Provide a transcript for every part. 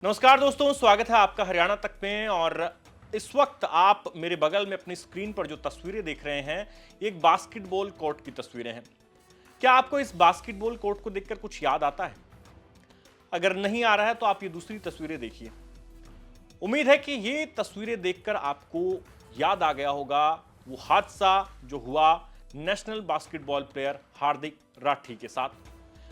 नमस्कार दोस्तों, स्वागत है आपका हरियाणा तक में। और इस वक्त आप मेरे बगल में अपनी स्क्रीन पर जो तस्वीरें देख रहे हैं, ये एक बास्केटबॉल कोर्ट की तस्वीरें हैं। क्या आपको इस बास्केटबॉल कोर्ट को देखकर कुछ याद आता है? अगर नहीं आ रहा है तो आप ये दूसरी तस्वीरें देखिए। उम्मीद है कि ये तस्वीरें देखकर आपको याद आ गया होगा वो हादसा जो हुआ नेशनल बास्केटबॉल प्लेयर हार्दिक राठी के साथ।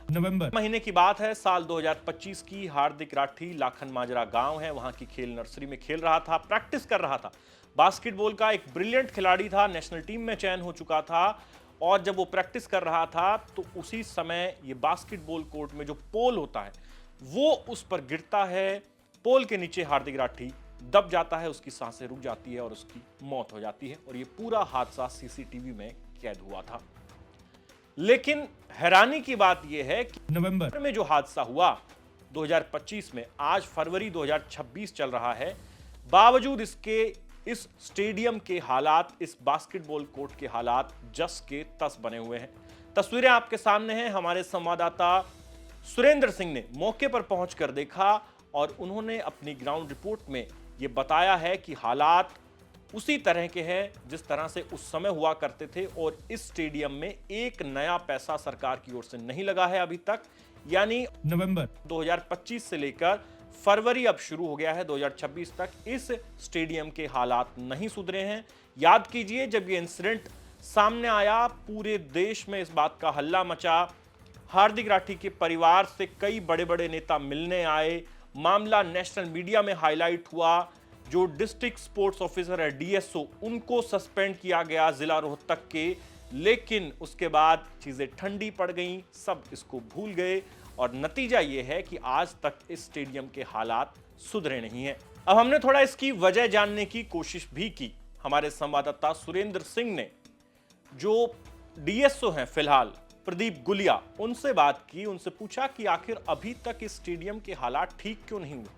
नवंबर महीने की बात है, साल 2025 की। हार्दिक राठी लाखन माजरा गांव है, वहां की खेल नर्सरी में खेल रहा था, प्रैक्टिस कर रहा था। बास्केटबॉल का एक ब्रिलियंट खिलाड़ी था, नेशनल टीम में चयन हो चुका था। और जब वो प्रैक्टिस कर रहा था तो उसी समय ये बास्केटबॉल कोर्ट में जो पोल होता है वो उस पर गिरता है। पोल के नीचे हार्दिक राठी दब जाता है, उसकी सांसें रुक जाती है और उसकी मौत हो जाती है। और ये पूरा हादसा सीसीटीवी में कैद हुआ था। लेकिन हैरानी की बात यह है कि नवंबर में जो हादसा हुआ 2025 में, आज फरवरी 2026 चल रहा है, बावजूद इसके इस स्टेडियम के हालात, इस बास्केटबॉल कोर्ट के हालात जस के तस बने हुए हैं। तस्वीरें आपके सामने हैं। हमारे संवाददाता सुरेंद्र सिंह ने मौके पर पहुंचकर देखा और उन्होंने अपनी ग्राउंड रिपोर्ट में यह बताया है कि हालात उसी तरह के हैं जिस तरह से उस समय हुआ करते थे। और इस स्टेडियम में एक नया पैसा सरकार की ओर से नहीं लगा है अभी तक। यानी नवंबर 2025 से लेकर फरवरी अब शुरू हो गया है 2026 तक, इस स्टेडियम के हालात नहीं सुधरे हैं। याद कीजिए, जब ये इंसिडेंट सामने आया, पूरे देश में इस बात का हल्ला मचा। हार्दिक राठी के परिवार से कई बड़े बड़े नेता मिलने आए, मामला नेशनल मीडिया में हाईलाइट हुआ। जो डिस्ट्रिक्ट स्पोर्ट्स ऑफिसर है, डीएसओ, उनको सस्पेंड किया गया जिला रोहतक के। लेकिन उसके बाद चीजें ठंडी पड़ गईं, सब इसको भूल गए। और नतीजा यह है कि आज तक इस स्टेडियम के हालात सुधरे नहीं हैं। अब हमने थोड़ा इसकी वजह जानने की कोशिश भी की। हमारे संवाददाता सुरेंद्र सिंह ने जो डीएसओ हैं फिलहाल, प्रदीप गुलिया, उनसे बात की। उनसे पूछा कि आखिर अभी तक इस स्टेडियम के हालात ठीक क्यों नहीं हुए।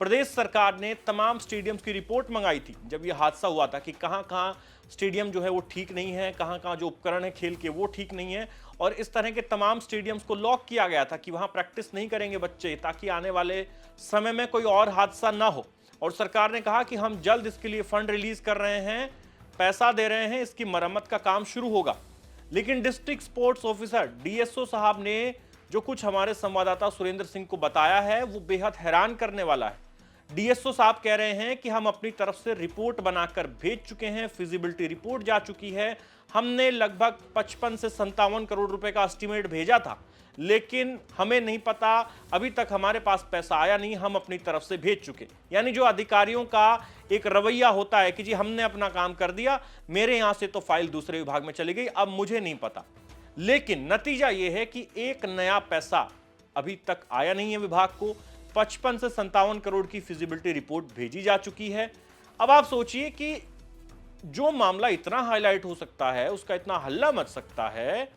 प्रदेश सरकार ने तमाम स्टेडियम्स की रिपोर्ट मंगाई थी जब यह हादसा हुआ था कि कहां कहां स्टेडियम जो है वो ठीक नहीं है, कहां कहां जो उपकरण है खेल के वो ठीक नहीं है। और इस तरह के तमाम स्टेडियम्स को लॉक किया गया था कि वहां प्रैक्टिस नहीं करेंगे बच्चे, ताकि आने वाले समय में कोई और हादसा ना हो। और सरकार ने कहा कि हम जल्द इसके लिए फंड रिलीज कर रहे हैं, पैसा दे रहे हैं, इसकी मरम्मत का काम शुरू होगा। लेकिन डिस्ट्रिक्ट स्पोर्ट्स ऑफिसर डीएसओ साहब ने जो कुछ हमारे संवाददाता सुरेंद्र सिंह को बताया है वो बेहद हैरान करने वाला है। डीएसओ साहब कह रहे हैं कि हम अपनी तरफ से रिपोर्ट बनाकर भेज चुके हैं, फिजिबिलिटी रिपोर्ट जा चुकी है। हमने लगभग 55 से 57 करोड़ रुपए का एस्टीमेट भेजा था, लेकिन हमें नहीं पता, अभी तक हमारे पास पैसा आया नहीं, हम अपनी तरफ से भेज चुके। यानी जो अधिकारियों का एक रवैया होता है कि जी हमने अपना काम कर दिया, मेरे यहां से तो फाइल दूसरे विभाग में चली गई, अब मुझे नहीं पता। लेकिन नतीजा यह है कि एक नया पैसा अभी तक आया नहीं है विभाग को। 55 से 57 करोड़ की फिजिबिलिटी रिपोर्ट भेजी जा चुकी है। अब आप सोचिए कि जो मामला इतना हाईलाइट हो सकता है, उसका इतना हल्ला मच सकता है,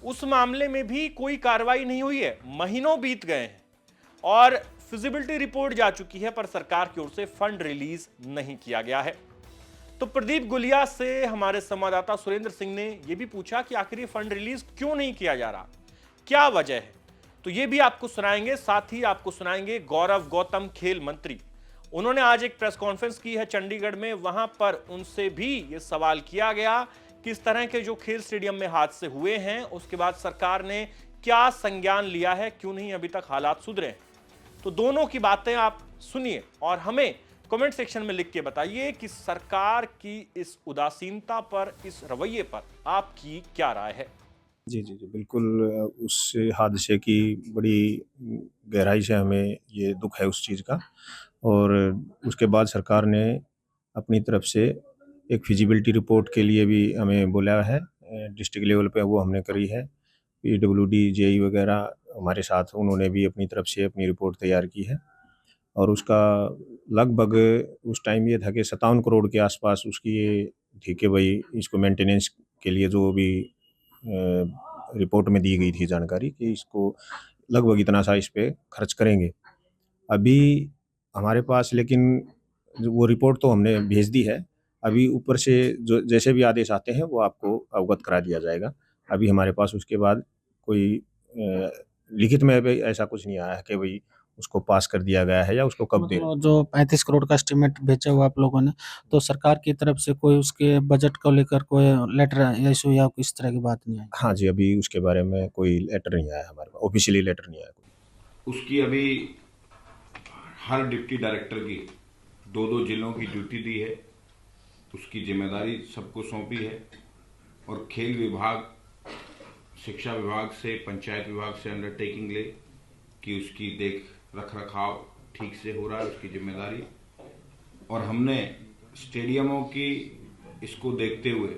उस मामले में भी कोई कार्रवाई नहीं हुई है। महीनों बीत गए हैं और फिजिबिलिटी रिपोर्ट जा चुकी है, पर सरकार की ओर से फंड रिलीज नहीं किया गया है। तो प्रदीप गुलिया से हमारे संवाददाता सुरेंद्र सिंह ने यह भी पूछा कि आखिर ये फंड रिलीज क्यों नहीं किया जा रहा, क्या वजह है। तो ये भी आपको सुनाएंगे। साथ ही आपको सुनाएंगे गौरव गौतम, खेल मंत्री। उन्होंने आज एक प्रेस कॉन्फ्रेंस की है चंडीगढ़ में, वहां पर उनसे भी ये सवाल किया गया कि इस तरह के जो खेल स्टेडियम में हादसे हुए हैं उसके बाद सरकार ने क्या संज्ञान लिया है, क्यों नहीं अभी तक हालात सुधरे हैं। तो दोनों की बातें आप सुनिए और हमें कमेंट सेक्शन में लिख के बताइए कि सरकार की इस उदासीनता पर, इस रवैये पर आपकी क्या राय है। जी, जी, जी, बिल्कुल। उस हादसे की बड़ी गहराई से हमें ये दुःख है उस चीज़ का। और उसके बाद सरकार ने अपनी तरफ से एक फिजिबिलिटी रिपोर्ट के लिए भी हमें बोला है। डिस्ट्रिक्ट लेवल पे वो हमने करी है। पीडब्ल्यूडी, जेई वगैरह हमारे साथ उन्होंने भी अपनी तरफ से अपनी रिपोर्ट तैयार की है। और उसका लगभग उस टाइम ये था कि 57 करोड़ के आसपास उसकी ये थी कि भई इसको मेंटेनेंस के लिए जो भी रिपोर्ट में दी गई थी जानकारी कि इसको लगभग इतना सा इस पे खर्च करेंगे। अभी हमारे पास लेकिन जो वो रिपोर्ट तो हमने भेज दी है। अभी ऊपर से जो जैसे भी आदेश आते हैं वो आपको अवगत करा दिया जाएगा। अभी हमारे पास उसके बाद कोई लिखित में भी ऐसा कुछ नहीं आया है कि भई उसको पास कर दिया गया है या उसको कब दे। मतलब जो 35 करोड़ का एस्टीमेट भेजा हुआ आप लोगों ने, तो सरकार की तरफ से कोई उसके बजट को लेकर कोई लेटर इशू या इस तरह की बात नहीं आई? हाँ जी, अभी उसके बारे में कोई लेटर नहीं आया हमारे पास, ऑफिशियली लेटर नहीं आया कोई। उसकी अभी हर डिप्टी डायरेक्टर की 2-2 जिलों की ड्यूटी दी है, उसकी जिम्मेदारी सबको सौंपी है और खेल विभाग, शिक्षा विभाग से, पंचायत विभाग से अंडरटेकिंग ले कि उसकी रख रखाव ठीक से हो रहा है, उसकी जिम्मेदारी। और हमने स्टेडियमों की इसको देखते हुए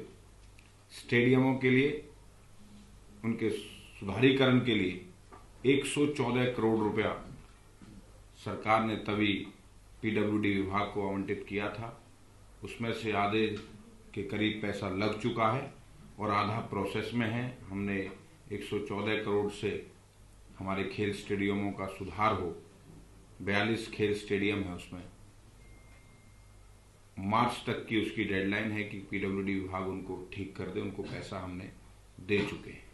स्टेडियमों के लिए, उनके सुधारीकरण के लिए 114 करोड़ रुपया सरकार ने तभी पीडब्ल्यूडी विभाग को आवंटित किया था। उसमें से आधे के करीब पैसा लग चुका है और आधा प्रोसेस में है। हमने 114 करोड़ से हमारे खेल स्टेडियमों का सुधार हो, 42 खेल स्टेडियम है, उसमें मार्च तक की उसकी डेडलाइन है कि पीडब्ल्यूडी विभाग उनको ठीक कर दे। उनको पैसा हमने दे चुके हैं।